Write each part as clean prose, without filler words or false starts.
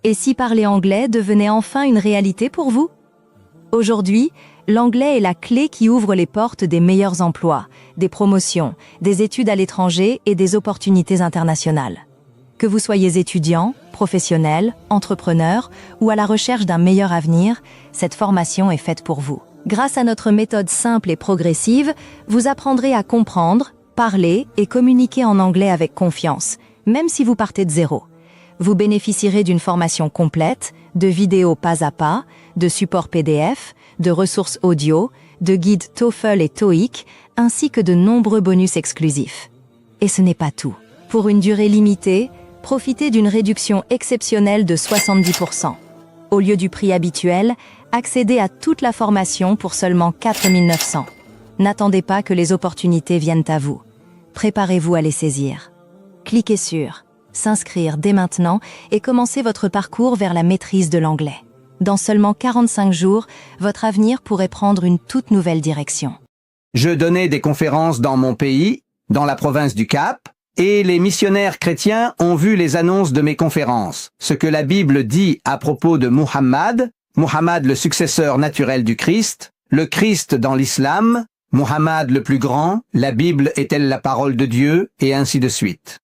Et si parler anglais devenait enfin une réalité pour vous? Aujourd'hui, l'anglais est la clé qui ouvre les portes des meilleurs emplois, des promotions, des études à l'étranger et des opportunités internationales. Que vous soyez étudiant, professionnel, entrepreneur ou à la recherche d'un meilleur avenir, cette formation est faite pour vous. Grâce à notre méthode simple et progressive, vous apprendrez à comprendre, parler et communiquer en anglais avec confiance, même si vous partez de zéro. Vous bénéficierez d'une formation complète, de vidéos pas à pas, de supports PDF, de ressources audio, de guides TOEFL et TOEIC, ainsi que de nombreux bonus exclusifs. Et ce n'est pas tout. Pour une durée limitée, profitez d'une réduction exceptionnelle de 70%. Au lieu du prix habituel, accédez à toute la formation pour seulement 4 900. N'attendez pas que les opportunités viennent à vous. Préparez-vous à les saisir. Cliquez sur s'inscrire dès maintenant et commencez votre parcours vers la maîtrise de l'anglais. Dans seulement 45 jours, votre avenir pourrait prendre une toute nouvelle direction. Je donnais des conférences dans mon pays, dans la province du Cap, et les missionnaires chrétiens ont vu les annonces de mes conférences, ce que la Bible dit à propos de Muhammad, Muhammad le successeur naturel du Christ, le Christ dans l'islam, Muhammad le plus grand, la Bible est-elle la parole de Dieu, et ainsi de suite.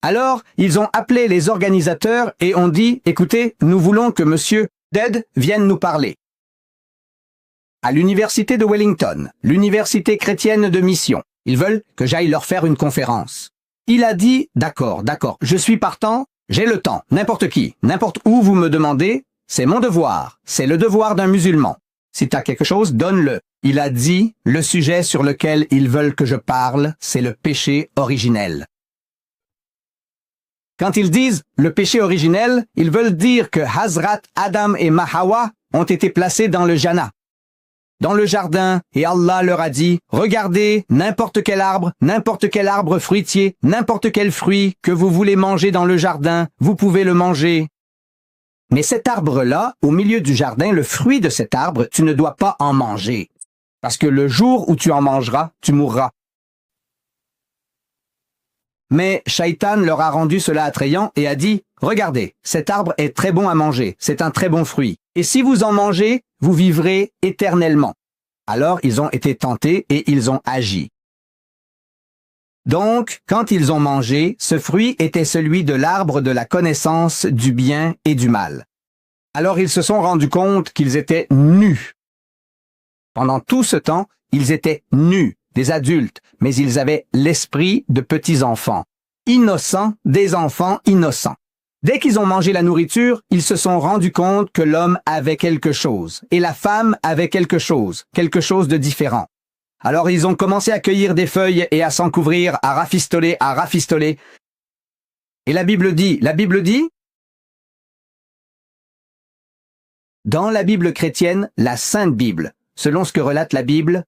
Alors, ils ont appelé les organisateurs et ont dit « Écoutez, nous voulons que Monsieur Dead vienne nous parler. » À l'université de Wellington, l'université chrétienne de mission, ils veulent que j'aille leur faire une conférence. Il a dit « D'accord, je suis partant, j'ai le temps, n'importe qui, n'importe où vous me demandez, c'est mon devoir, c'est le devoir d'un musulman. Si tu as quelque chose, donne-le. » Il a dit « Le sujet sur lequel ils veulent que je parle, c'est le péché originel. » Quand ils disent « le péché originel », ils veulent dire que Hazrat Adam et Hawa ont été placés dans le Jannah, dans le jardin, et Allah leur a dit « Regardez, n'importe quel arbre fruitier, n'importe quel fruit que vous voulez manger dans le jardin, vous pouvez le manger. Mais cet arbre-là, au milieu du jardin, le fruit de cet arbre, tu ne dois pas en manger, parce que le jour où tu en mangeras, tu mourras. » Mais Shaitan leur a rendu cela attrayant et a dit « Regardez, cet arbre est très bon à manger, c'est un très bon fruit. Et si vous en mangez, vous vivrez éternellement. » Alors ils ont été tentés et ils ont agi. Donc, quand ils ont mangé, ce fruit était celui de l'arbre de la connaissance du bien et du mal. Alors ils se sont rendus compte qu'ils étaient nus. Pendant tout ce temps, ils étaient nus, des adultes, mais ils avaient l'esprit de petits-enfants, innocents, des enfants innocents. Dès qu'ils ont mangé la nourriture, ils se sont rendus compte que l'homme avait quelque chose, et la femme avait quelque chose de différent. Alors ils ont commencé à cueillir des feuilles et à s'en couvrir, à rafistoler. Et la Bible dit, dans la Bible chrétienne, la Sainte Bible, selon ce que relate la Bible,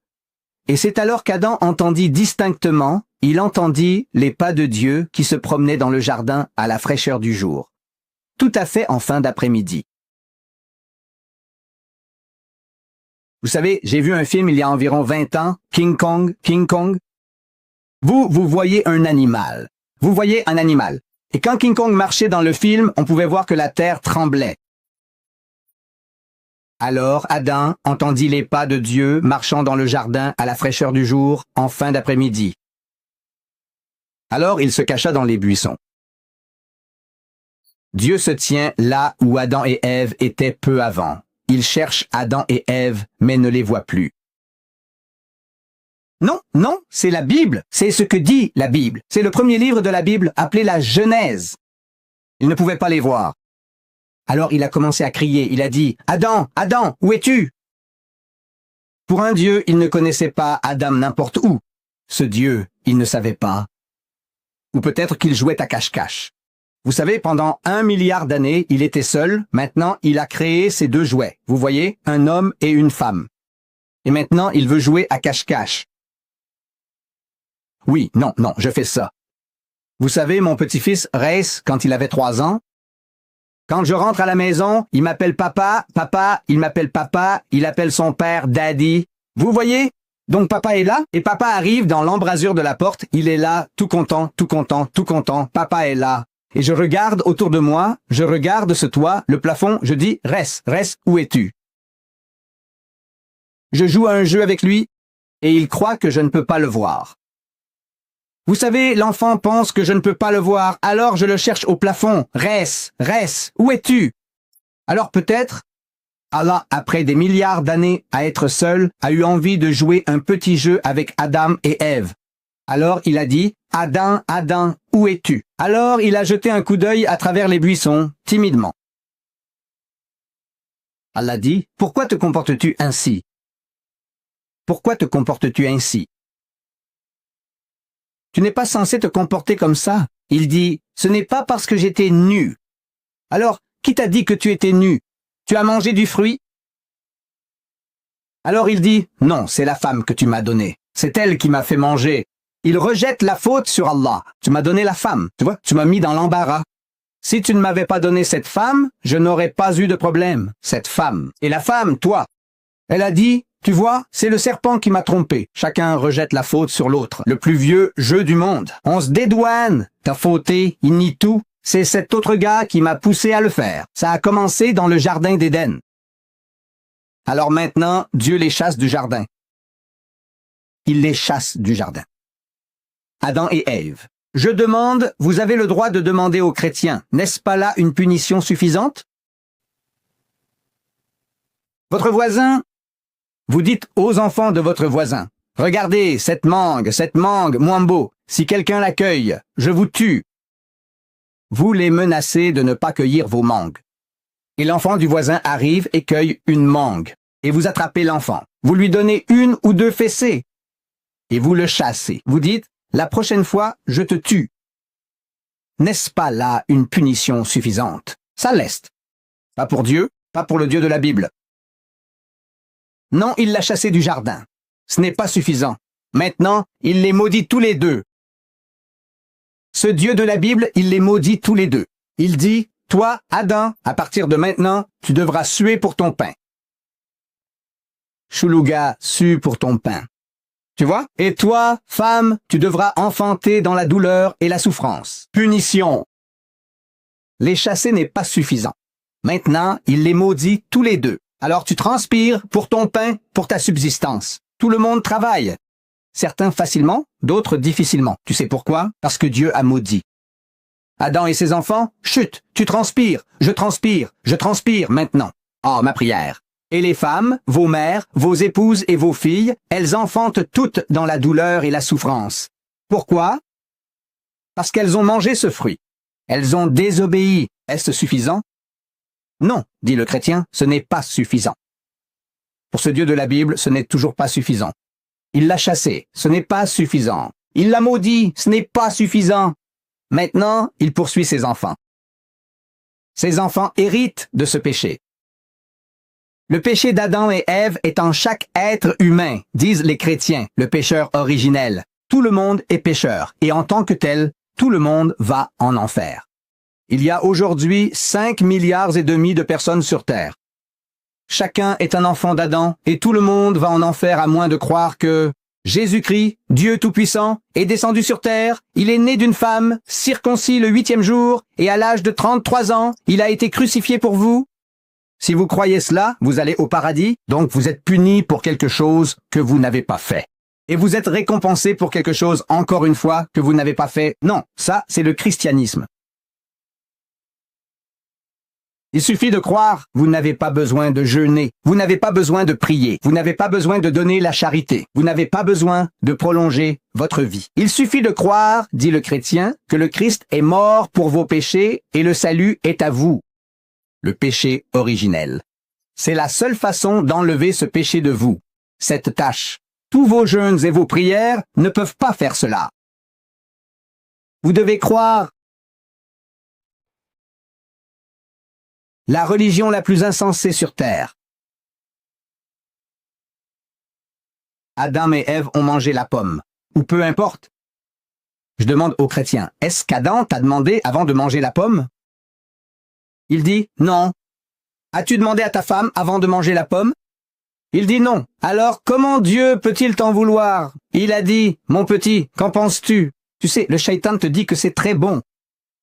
et c'est alors qu'Adam entendit distinctement, il entendit les pas de Dieu qui se promenaient dans le jardin à la fraîcheur du jour, tout à fait en fin d'après-midi. Vous savez, j'ai vu un film il y a environ 20 ans, King Kong. Vous voyez un animal. Et quand King Kong marchait dans le film, on pouvait voir que la terre tremblait. Alors Adam entendit les pas de Dieu marchant dans le jardin à la fraîcheur du jour en fin d'après-midi. Alors il se cacha dans les buissons. Dieu se tient là où Adam et Ève étaient peu avant. Il cherche Adam et Ève, mais ne les voit plus. Non, c'est la Bible. C'est ce que dit la Bible. C'est le premier livre de la Bible appelé la Genèse. Il ne pouvait pas les voir. Alors il a commencé à crier. Il a dit « Adam, où es-tu » Pour un Dieu, il ne connaissait pas Adam n'importe où. Ce Dieu, il ne savait pas. Ou peut-être qu'il jouait à cache-cache. Vous savez, pendant 1 milliard d'années, il était seul. Maintenant, il a créé ces deux jouets. Vous voyez, un homme et une femme. Et maintenant, il veut jouer à cache-cache. Oui, non, je fais ça. Vous savez, mon petit-fils, Race, quand il avait 3 ans, quand je rentre à la maison, il m'appelle papa, il m'appelle papa, il appelle son père daddy. Vous voyez? Donc papa est là, et papa arrive dans l'embrasure de la porte, il est là, tout content, papa est là. Et je regarde autour de moi, je regarde ce toit, le plafond, je dis, reste, où es-tu? Je joue à un jeu avec lui, et il croit que je ne peux pas le voir. Vous savez, l'enfant pense que je ne peux pas le voir, alors je le cherche au plafond. Reste, où es-tu? Alors peut-être, Allah, après des milliards d'années à être seul, a eu envie de jouer un petit jeu avec Adam et Ève. Alors il a dit, Adam, où es-tu? Alors il a jeté un coup d'œil à travers les buissons, timidement. Allah dit, pourquoi te comportes-tu ainsi? Pourquoi te comportes-tu ainsi? Tu n'es pas censé te comporter comme ça. Il dit, ce n'est pas parce que j'étais nu. Alors, qui t'a dit que tu étais nu? Tu as mangé du fruit? Alors il dit, non, c'est la femme que tu m'as donnée. C'est elle qui m'a fait manger. Il rejette la faute sur Allah. Tu m'as donné la femme. Tu vois, tu m'as mis dans l'embarras. Si tu ne m'avais pas donné cette femme, je n'aurais pas eu de problème. Cette femme. Et la femme, toi. Elle a dit, tu vois, c'est le serpent qui m'a trompé. Chacun rejette la faute sur l'autre. Le plus vieux jeu du monde. On se dédouane. T'as fauté, il nie tout. C'est cet autre gars qui m'a poussé à le faire. Ça a commencé dans le jardin d'Éden. Alors maintenant, Dieu les chasse du jardin. Il les chasse du jardin. Adam et Ève. Je demande, vous avez le droit de demander aux chrétiens, n'est-ce pas là une punition suffisante? Votre voisin, vous dites aux enfants de votre voisin, regardez cette mangue, Mwambo, si quelqu'un l'accueille, je vous tue. Vous les menacez de ne pas cueillir vos mangues. Et l'enfant du voisin arrive et cueille une mangue. Et vous attrapez l'enfant. Vous lui donnez 1 ou 2 fessées. Et vous le chassez. Vous dites, la prochaine fois, je te tue. N'est-ce pas là une punition suffisante? Ça l'est. Pas pour Dieu, pas pour le Dieu de la Bible. Non, il l'a chassé du jardin. Ce n'est pas suffisant. Maintenant, il les maudit tous les deux. Ce Dieu de la Bible, il les maudit tous les deux. Il dit, toi, Adam, à partir de maintenant, tu devras suer pour ton pain. Choulouga, sue pour ton pain. Tu vois? Et toi, femme, tu devras enfanter dans la douleur et la souffrance. Punition. Les chasser n'est pas suffisant. Maintenant, il les maudit tous les deux. Alors tu transpires pour ton pain, pour ta subsistance. Tout le monde travaille. Certains facilement, d'autres difficilement. Tu sais pourquoi? Parce que Dieu a maudit. Adam et ses enfants, chut, tu transpires, je transpire maintenant. Oh, ma prière. Et les femmes, vos mères, vos épouses et vos filles, elles enfantent toutes dans la douleur et la souffrance. Pourquoi? Parce qu'elles ont mangé ce fruit. Elles ont désobéi. Est-ce suffisant? Non, dit le chrétien, ce n'est pas suffisant. Pour ce Dieu de la Bible, ce n'est toujours pas suffisant. Il l'a chassé, ce n'est pas suffisant. Il l'a maudit, ce n'est pas suffisant. Maintenant, il poursuit ses enfants. Ses enfants héritent de ce péché. Le péché d'Adam et Ève est en chaque être humain, disent les chrétiens, le pécheur originel. Tout le monde est pécheur, et en tant que tel, tout le monde va en enfer. Il y a aujourd'hui 5,5 milliards de personnes sur Terre. Chacun est un enfant d'Adam, et tout le monde va en enfer à moins de croire que Jésus-Christ, Dieu Tout-Puissant, est descendu sur terre, il est né d'une femme, circoncis le 8e jour, et à l'âge de 33 ans, il a été crucifié pour vous. Si vous croyez cela, vous allez au paradis, donc vous êtes puni pour quelque chose que vous n'avez pas fait. Et vous êtes récompensé pour quelque chose, encore une fois, que vous n'avez pas fait. Non, ça, c'est le christianisme. Il suffit de croire, vous n'avez pas besoin de jeûner, vous n'avez pas besoin de prier, vous n'avez pas besoin de donner la charité, vous n'avez pas besoin de prolonger votre vie. Il suffit de croire, dit le chrétien, que le Christ est mort pour vos péchés et le salut est à vous. Le péché originel. C'est la seule façon d'enlever ce péché de vous, cette tâche. Tous vos jeûnes et vos prières ne peuvent pas faire cela. Vous devez croire. La religion la plus insensée sur terre. Adam et Ève ont mangé la pomme, ou peu importe. Je demande aux chrétiens, est-ce qu'Adam t'a demandé avant de manger la pomme? Il dit, non. As-tu demandé à ta femme avant de manger la pomme? Il dit non. Alors comment Dieu peut-il t'en vouloir? Il a dit, mon petit, qu'en penses-tu? Tu sais, le shaitan te dit que c'est très bon.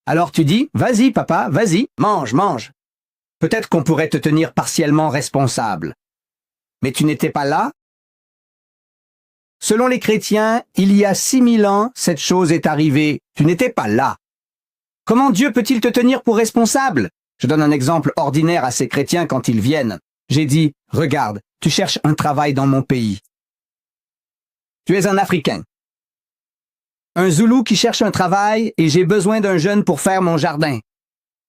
Alors tu dis, vas-y papa, vas-y, mange, mange. Peut-être qu'on pourrait te tenir partiellement responsable. Mais tu n'étais pas là? Selon les chrétiens, il y a 6000 ans, cette chose est arrivée. Tu n'étais pas là. Comment Dieu peut-il te tenir pour responsable? Je donne un exemple ordinaire à ces chrétiens quand ils viennent. J'ai dit, regarde, tu cherches un travail dans mon pays. Tu es un Africain. Un Zoulou qui cherche un travail et j'ai besoin d'un jeune pour faire mon jardin.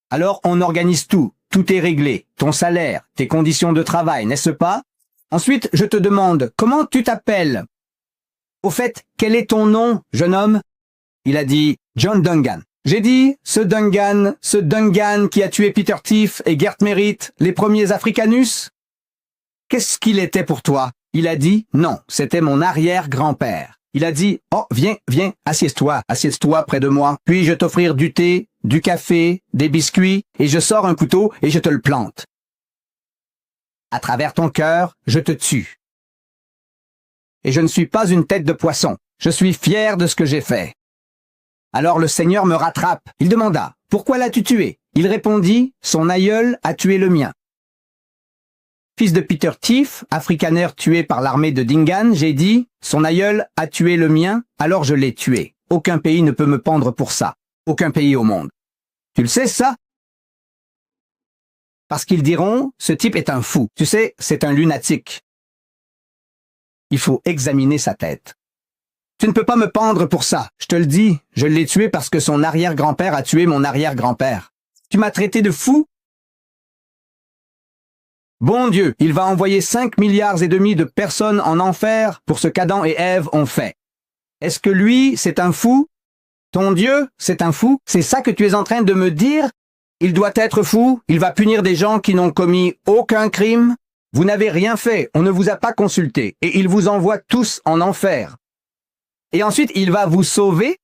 Alors on organise tout. Tout est réglé. Ton salaire, tes conditions de travail, n'est-ce pas? Ensuite, je te demande, comment tu t'appelles? Au fait, quel est ton nom, jeune homme? Il a dit, John Dungan. J'ai dit, ce Dungan qui a tué Peter Tiff et Gert Merritt, les premiers Africanus? Qu'est-ce qu'il était pour toi? Il a dit, non, c'était mon arrière-grand-père. Il a dit, oh, viens, assieds-toi près de moi. Puis-je t'offrir du thé, du café, des biscuits, et je sors un couteau et je te le plante. À travers ton cœur, je te tue. Et je ne suis pas une tête de poisson. Je suis fier de ce que j'ai fait. Alors le Seigneur me rattrape. Il demanda, pourquoi l'as-tu tué? Il répondit, son aïeul a tué le mien. Fils de Peter Tiff, afrikaner tué par l'armée de Dingaan, j'ai dit, son aïeul a tué le mien, alors je l'ai tué. Aucun pays ne peut me pendre pour ça. Aucun pays au monde. Tu le sais, ça? Parce qu'ils diront, ce type est un fou. Tu sais, c'est un lunatique. Il faut examiner sa tête. Tu ne peux pas me pendre pour ça. Je te le dis, je l'ai tué parce que son arrière-grand-père a tué mon arrière-grand-père. Tu m'as traité de fou? Bon Dieu, il va envoyer 5,5 milliards de personnes en enfer pour ce qu'Adam et Ève ont fait. Est-ce que lui, c'est un fou? Ton Dieu, c'est un fou? C'est ça que tu es en train de me dire? Il doit être fou? Il va punir des gens qui n'ont commis aucun crime? Vous n'avez rien fait, on ne vous a pas consulté, et il vous envoie tous en enfer. Et ensuite, il va vous sauver?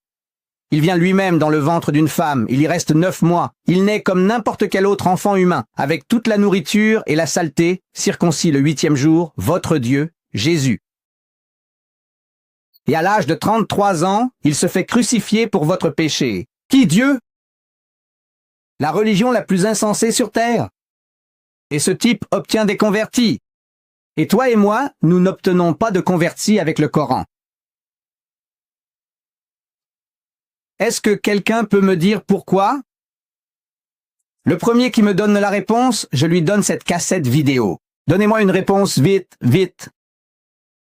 Il vient lui-même dans le ventre d'une femme, il y reste 9 mois. Il naît comme n'importe quel autre enfant humain, avec toute la nourriture et la saleté, circoncis le 8e jour, votre Dieu, Jésus. Et à l'âge de 33 ans, il se fait crucifier pour votre péché. Qui Dieu? La religion la plus insensée sur terre. Et ce type obtient des convertis. Et toi et moi, nous n'obtenons pas de convertis avec le Coran. Est-ce que quelqu'un peut me dire pourquoi? Le premier qui me donne la réponse, je lui donne cette cassette vidéo. Donnez-moi une réponse vite, vite.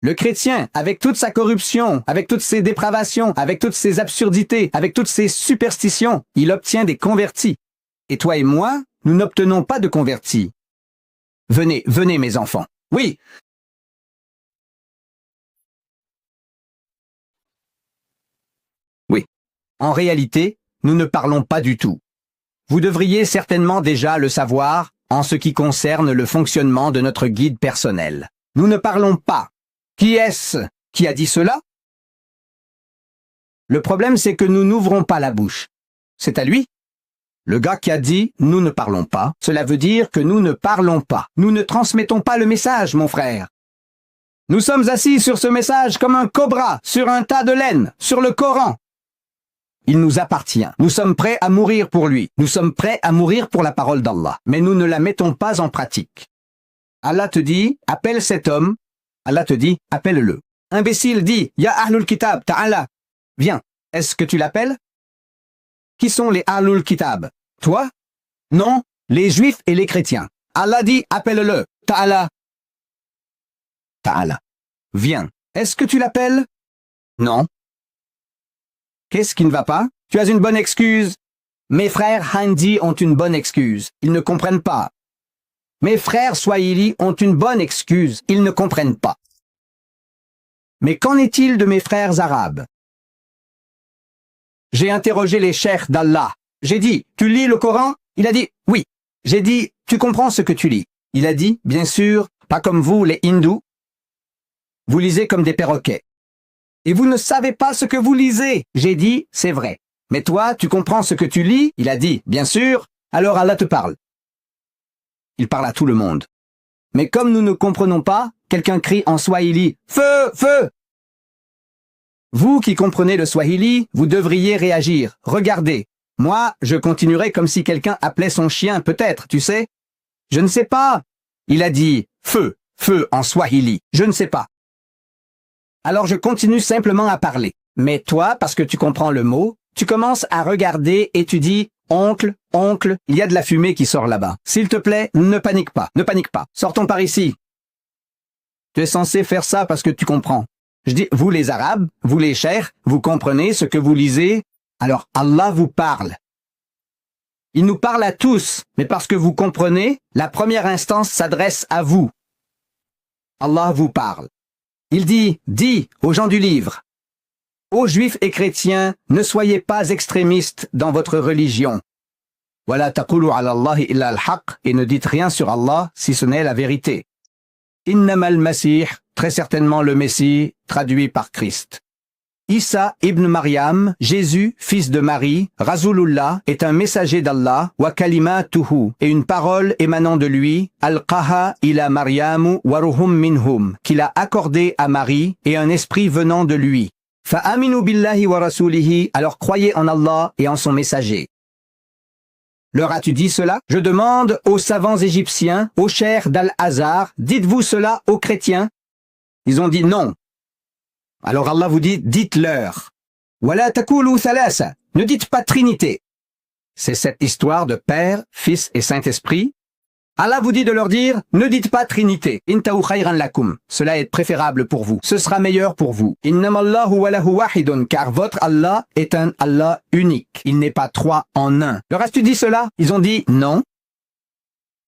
Le chrétien, avec toute sa corruption, avec toutes ses dépravations, avec toutes ses absurdités, avec toutes ses superstitions, il obtient des convertis. Et toi et moi, nous n'obtenons pas de convertis. Venez, venez mes enfants. Oui. Oui. En réalité, nous ne parlons pas du tout. Vous devriez certainement déjà le savoir en ce qui concerne le fonctionnement de notre guide personnel. Nous ne parlons pas. Qui est-ce qui a dit cela? Le problème, c'est que nous n'ouvrons pas la bouche. C'est à lui. Le gars qui a dit « nous ne parlons pas », cela veut dire que nous ne parlons pas. Nous ne transmettons pas le message, mon frère. Nous sommes assis sur ce message comme un cobra, sur un tas de laine, sur le Coran. Il nous appartient. Nous sommes prêts à mourir pour lui. Nous sommes prêts à mourir pour la parole d'Allah. Mais nous ne la mettons pas en pratique. Allah te dit, appelle cet homme. Allah te dit, appelle-le. Imbécile dit, Ya Ahlul Kitab, ta'ala. Viens. Est-ce que tu l'appelles? Qui sont les Ahlul Kitab? Toi? Non, les Juifs et les chrétiens. Allah dit, appelle-le. Ta'ala. Ta'ala. Viens. Est-ce que tu l'appelles? Non. Qu'est-ce qui ne va pas? Tu as une bonne excuse. Mes frères Hindi ont une bonne excuse. Ils ne comprennent pas. Mes frères Swahili ont une bonne excuse. Ils ne comprennent pas. Mais qu'en est-il de mes frères arabes? J'ai interrogé les cheikhs d'Allah. J'ai dit, tu lis le Coran? Il a dit, oui. J'ai dit, tu comprends ce que tu lis? Il a dit, bien sûr, pas comme vous, les hindous. Vous lisez comme des perroquets. Et vous ne savez pas ce que vous lisez. J'ai dit, c'est vrai. Mais toi, tu comprends ce que tu lis? Il a dit, bien sûr. Alors Allah te parle. Il parle à tout le monde. Mais comme nous ne comprenons pas, quelqu'un crie en Swahili, feu, feu! Vous qui comprenez le Swahili, vous devriez réagir. Regardez. Moi, je continuerai comme si quelqu'un appelait son chien, peut-être, tu sais. Je ne sais pas. Il a dit feu, feu en swahili. Je ne sais pas. Alors je continue simplement à parler. Mais toi, parce que tu comprends le mot, tu commences à regarder et tu dis oncle, oncle, il y a de la fumée qui sort là-bas. S'il te plaît, ne panique pas, ne panique pas. Sortons par ici. Tu es censé faire ça parce que tu comprends. Je dis, vous les Arabes, vous les chers, vous comprenez ce que vous lisez? Alors Allah vous parle. Il nous parle à tous, mais parce que vous comprenez, la première instance s'adresse à vous. Allah vous parle. Il dit, dis aux gens du livre, ô juifs et chrétiens, ne soyez pas extrémistes dans votre religion. Wala taqulu ala Allahi illa al-haq, et ne dites rien sur Allah si ce n'est la vérité. Innamal Masih, très certainement le Messie, traduit par Christ. Isa ibn Maryam, Jésus, fils de Marie, Rasulullah, est un messager d'Allah, wa kalimatuhu, et une parole émanant de lui, alqaha ila Maryamu wa ruhum minhum, qu'il a accordé à Marie, et un esprit venant de lui. Fa aminu billahi wa rasulihi, alors croyez en Allah et en son messager. Leur as-tu dit cela? Je demande aux savants égyptiens, aux chers d'Al-Azhar, dites-vous cela aux chrétiens? Ils ont dit non. Alors Allah vous dit, dites-leur. Wala takulu thalasa, ne dites pas Trinité. C'est cette histoire de Père, Fils et Saint-Esprit. Allah vous dit de leur dire, ne dites pas Trinité. Intahu khayran lakum. Cela est préférable pour vous. Ce sera meilleur pour vous. Innamallahu walahu wahidun, car votre Allah est un Allah unique. Il n'est pas trois en un. Leur as-tu dit cela? Ils ont dit non.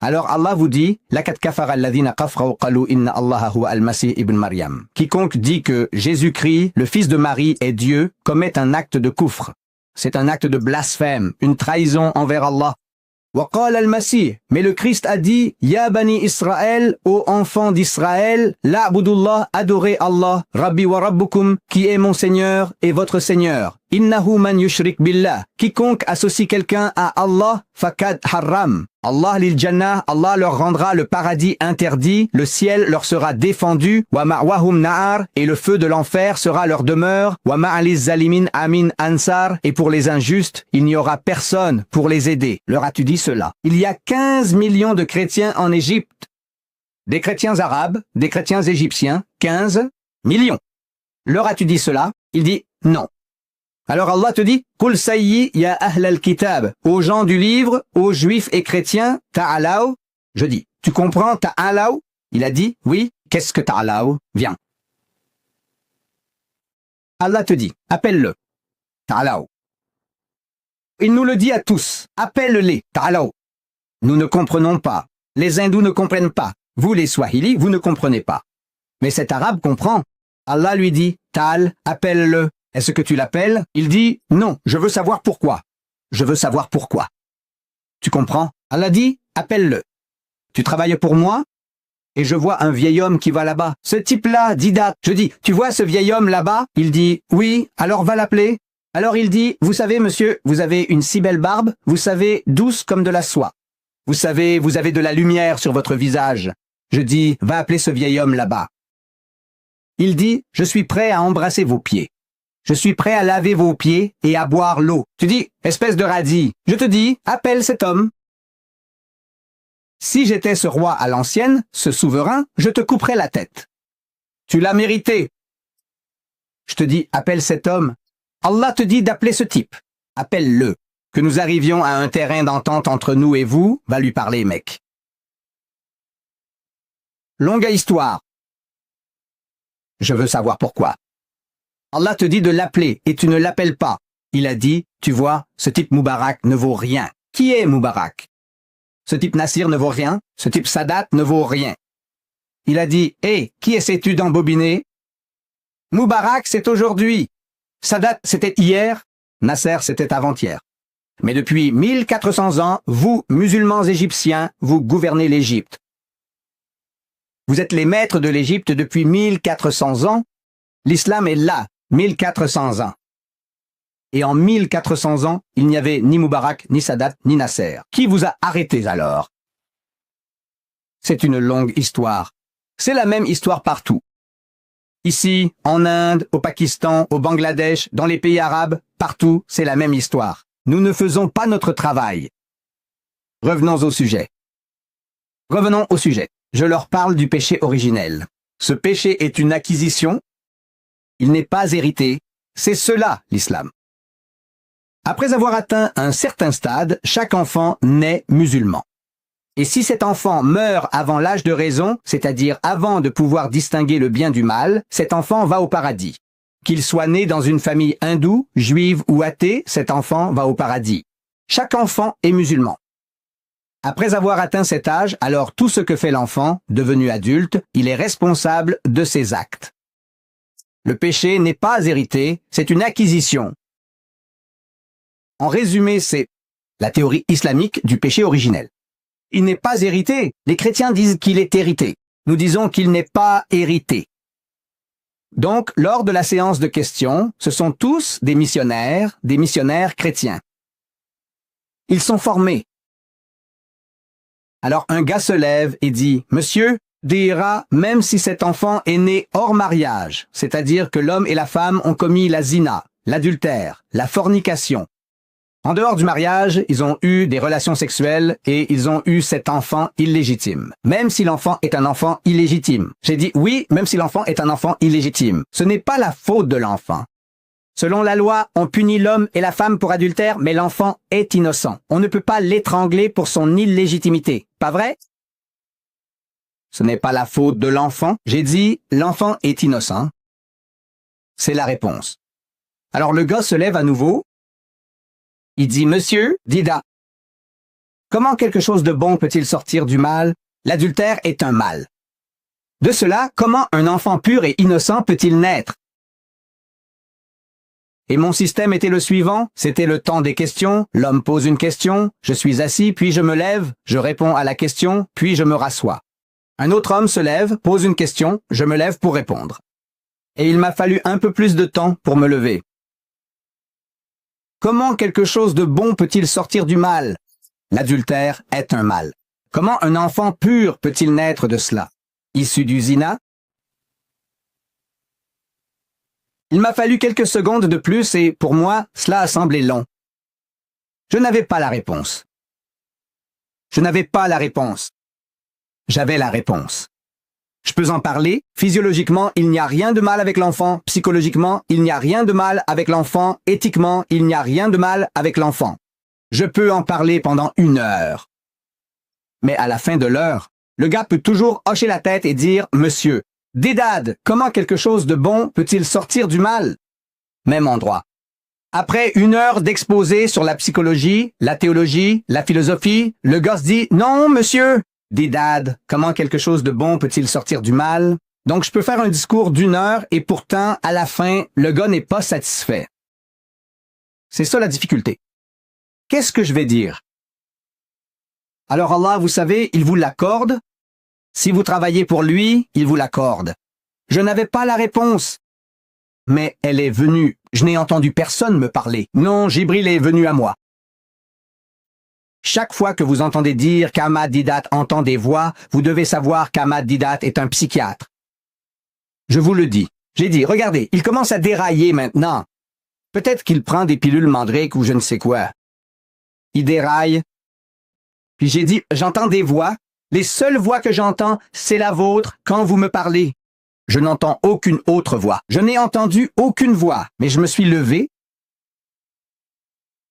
Alors Allah vous dit, Laqad kafara alladhina kafaru qalu inna Allaha huwa al-Masih ibn Maryam. Quiconque dit que Jésus-Christ, le fils de Marie, est Dieu, commet un acte de kufr. C'est un acte de blasphème, une trahison envers Allah. Wa qala al-Masih, mais le Christ a dit, Ya bani Israël, ô enfants d'Israël, la'budullah, adorez Allah, Rabbi wa Rabbukum, qui est mon Seigneur et votre Seigneur. Innahu man yushrik billah, quiconque associe quelqu'un à Allah, fakad haram. Allah lil jannah, Allah leur rendra le paradis interdit, le ciel leur sera défendu, wa ma'wahum na'ar, et le feu de l'enfer sera leur demeure, wa ma'aliz zalimin amin ansar, et pour les injustes, il n'y aura personne pour les aider. Leur as-tu dit cela? Il y a 15 millions de chrétiens en Égypte. Des chrétiens arabes, des chrétiens égyptiens, 15 millions. Leur as-tu dit cela? Il dit non. Alors Allah te dit, Qul sayyi ya ahl al-kitab, aux gens du livre, aux juifs et chrétiens, ta'alaw. Je dis, tu comprends ta'alaw? Il a dit, oui. Qu'est-ce que ta'alaw? Viens. Allah te dit, appelle-le. Ta'alaw. Il nous le dit à tous, appelle-les, ta'alaw. Nous ne comprenons pas. Les hindous ne comprennent pas. Vous les Swahili, vous ne comprenez pas. Mais cet arabe comprend. Allah lui dit, Ta'al, appelle-le. Est-ce que tu l'appelles? Il dit, non, je veux savoir pourquoi. Je veux savoir pourquoi. Tu comprends? Allah dit, appelle-le. Tu travailles pour moi? Et je vois un vieil homme qui va là-bas. Ce type-là, Didat. Je dis, tu vois ce vieil homme là-bas? Il dit, oui, alors va l'appeler. Alors il dit, vous savez, monsieur, vous avez une si belle barbe, vous savez, douce comme de la soie. Vous savez, vous avez de la lumière sur votre visage. Je dis, va appeler ce vieil homme là-bas. Il dit, je suis prêt à embrasser vos pieds. Je suis prêt à laver vos pieds et à boire l'eau. Tu dis, espèce de radis. Je te dis, appelle cet homme. Si j'étais ce roi à l'ancienne, ce souverain, je te couperais la tête. Tu l'as mérité. Je te dis, appelle cet homme. Allah te dit d'appeler ce type. Appelle-le. Que nous arrivions à un terrain d'entente entre nous et vous, va lui parler, mec. Longue histoire. Je veux savoir pourquoi. Allah te dit de l'appeler et tu ne l'appelles pas. Il a dit, tu vois, ce type Moubarak ne vaut rien. Qui est Moubarak? Ce type Nassir ne vaut rien. Ce type Sadat ne vaut rien. Il a dit, hé, qui essaies-tu d'embobiner? Moubarak, c'est aujourd'hui. Sadat, c'était hier. Nasser, c'était avant-hier. Mais depuis 1400 ans, vous, musulmans égyptiens, vous gouvernez l'Égypte. Vous êtes les maîtres de l'Égypte depuis 1400 ans. L'islam est là, 1400 ans. Et en 1400 ans, il n'y avait ni Moubarak, ni Sadat, ni Nasser. Qui vous a arrêtés alors? C'est une longue histoire. C'est la même histoire partout. Ici, en Inde, au Pakistan, au Bangladesh, dans les pays arabes, partout, c'est la même histoire. Nous ne faisons pas notre travail. Revenons au sujet. Revenons au sujet. Je leur parle du péché originel. Ce péché est une acquisition. Il n'est pas hérité. C'est cela, l'islam. Après avoir atteint un certain stade, chaque enfant naît musulman. Et si cet enfant meurt avant l'âge de raison, c'est-à-dire avant de pouvoir distinguer le bien du mal, cet enfant va au paradis. Qu'il soit né dans une famille hindoue, juive ou athée, cet enfant va au paradis. Chaque enfant est musulman. Après avoir atteint cet âge, alors tout ce que fait l'enfant, devenu adulte, il est responsable de ses actes. Le péché n'est pas hérité, c'est une acquisition. En résumé, c'est la théorie islamique du péché originel. Il n'est pas hérité. Les chrétiens disent qu'il est hérité. Nous disons qu'il n'est pas hérité. Donc, lors de la séance de questions, ce sont tous des missionnaires chrétiens. Ils sont formés. Alors un gars se lève et dit « Monsieur, dira même si cet enfant est né hors mariage, c'est-à-dire que l'homme et la femme ont commis la zina, l'adultère, la fornication. En dehors du mariage, ils ont eu des relations sexuelles et ils ont eu cet enfant illégitime. Même si l'enfant est un enfant illégitime. J'ai dit oui, même si l'enfant est un enfant illégitime. Ce n'est pas la faute de l'enfant. Selon la loi, on punit l'homme et la femme pour adultère, mais l'enfant est innocent. On ne peut pas l'étrangler pour son illégitimité. Pas vrai? Ce n'est pas la faute de l'enfant. J'ai dit, l'enfant est innocent. C'est la réponse. Alors le gars se lève à nouveau. Il dit, Monsieur, Dida, comment quelque chose de bon peut-il sortir du mal? L'adultère est un mal. De cela, comment un enfant pur et innocent peut-il naître? Et mon système était le suivant, c'était le temps des questions, l'homme pose une question, je suis assis, puis je me lève, je réponds à la question, puis je me rassois. Un autre homme se lève, pose une question, je me lève pour répondre. Et il m'a fallu un peu plus de temps pour me lever. Comment quelque chose de bon peut-il sortir du mal? L'adultère est un mal. Comment un enfant pur peut-il naître de cela? Issu du zina? Il m'a fallu quelques secondes de plus et, pour moi, cela a semblé long. Je n'avais pas la réponse. J'avais la réponse. Je peux en parler. Physiologiquement, il n'y a rien de mal avec l'enfant. Psychologiquement, il n'y a rien de mal avec l'enfant. Éthiquement, il n'y a rien de mal avec l'enfant. Je peux en parler pendant 1 heure. Mais à la fin de l'heure, le gars peut toujours hocher la tête et dire « Monsieur, Dédade, comment quelque chose de bon peut-il sortir du mal ?» Même endroit. Après 1 heure d'exposé sur la psychologie, la théologie, la philosophie, le gosse dit « Non, monsieur !» Dédade, comment quelque chose de bon peut-il sortir du mal? Donc je peux faire un discours d'1 heure et pourtant, à la fin, le gars n'est pas satisfait. C'est ça la difficulté. Qu'est-ce que je vais dire? Alors Allah, vous savez, il vous l'accorde. Si vous travaillez pour lui, il vous l'accorde. Je n'avais pas la réponse. Mais elle est venue. Je n'ai entendu personne me parler. Non, Jibril est venu à moi. Chaque fois que vous entendez dire qu'Ahmad Didat entend des voix, vous devez savoir qu'Ahmad Didat est un psychiatre. Je vous le dis. J'ai dit, regardez, il commence à dérailler maintenant. Peut-être qu'il prend des pilules mandrake ou je ne sais quoi. Il déraille. Puis j'ai dit, j'entends des voix. Les seules voix que j'entends, c'est la vôtre quand vous me parlez. Je n'entends aucune autre voix. Je n'ai entendu aucune voix, mais je me suis levé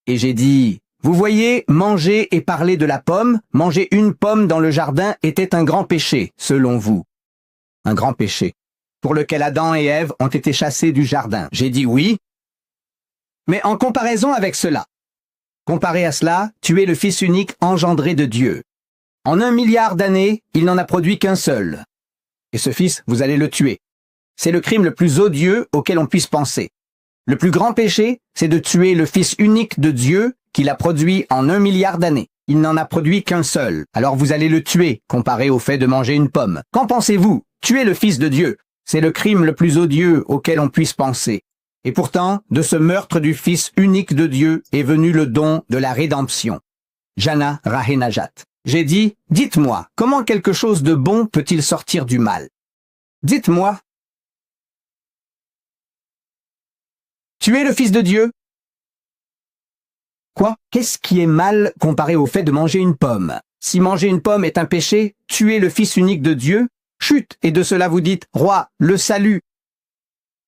et j'ai dit, vous voyez, manger et parler de la pomme, manger une pomme dans le jardin était un grand péché, selon vous. Un grand péché, pour lequel Adam et Ève ont été chassés du jardin. J'ai dit oui, mais en comparaison avec cela, comparé à cela, tu es le fils unique engendré de Dieu. En 1 milliard d'années, il n'en a produit qu'un seul. Et ce fils, vous allez le tuer. C'est le crime le plus odieux auquel on puisse penser. Le plus grand péché, c'est de tuer le fils unique de Dieu qu'il a produit en 1 milliard d'années. Il n'en a produit qu'un seul. Alors vous allez le tuer, comparé au fait de manger une pomme. Qu'en pensez-vous? Tuer le fils de Dieu, c'est le crime le plus odieux auquel on puisse penser. Et pourtant, de ce meurtre du fils unique de Dieu est venu le don de la rédemption. Jana Rahenajat. J'ai dit, dites-moi, comment quelque chose de bon peut-il sortir du mal? Dites-moi. Tu es le Fils de Dieu? Quoi? Qu'est-ce qui est mal comparé au fait de manger une pomme? Si manger une pomme est un péché, tuer le Fils unique de Dieu? Chut! Et de cela vous dites, Roi, le salut!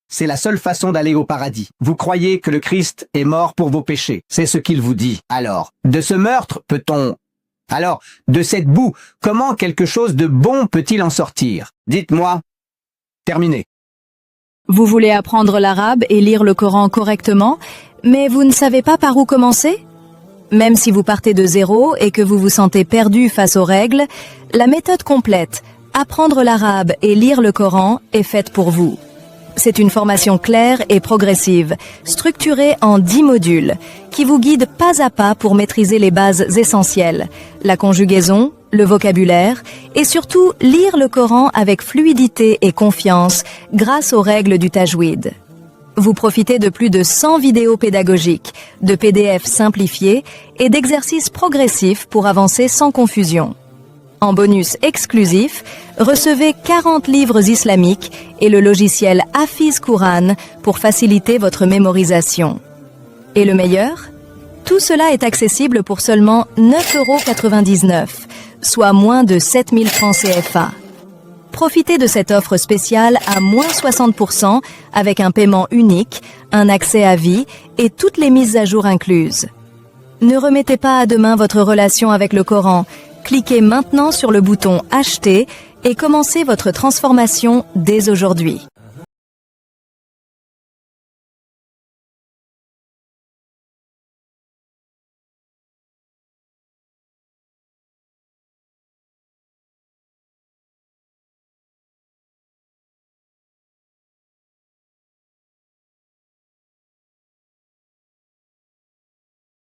C'est la seule façon d'aller au paradis. Vous croyez que le Christ est mort pour vos péchés. C'est ce qu'il vous dit. Alors, de ce meurtre peut-on... Alors, de cette boue, comment quelque chose de bon peut-il en sortir? Dites-moi. Terminé. Vous voulez apprendre l'arabe et lire le Coran correctement, mais vous ne savez pas par où commencer? Même si vous partez de zéro et que vous vous sentez perdu face aux règles, la méthode complète, apprendre l'arabe et lire le Coran, est faite pour vous. C'est une formation claire et progressive, structurée en 10 modules, qui vous guide pas à pas pour maîtriser les bases essentielles, la conjugaison, le vocabulaire, et surtout lire le Coran avec fluidité et confiance grâce aux règles du tajwid. Vous profitez de plus de 100 vidéos pédagogiques, de PDF simplifiés et d'exercices progressifs pour avancer sans confusion. En bonus exclusif, recevez 40 livres islamiques et le logiciel Hafiz Quran pour faciliter votre mémorisation. Et le meilleur? Tout cela est accessible pour seulement 9,99 €, soit moins de 7 000 francs CFA. Profitez de cette offre spéciale à moins 60% avec un paiement unique, un accès à vie et toutes les mises à jour incluses. Ne remettez pas à demain votre relation avec le Coran. Cliquez maintenant sur le bouton « Acheter » et commencez votre transformation dès aujourd'hui.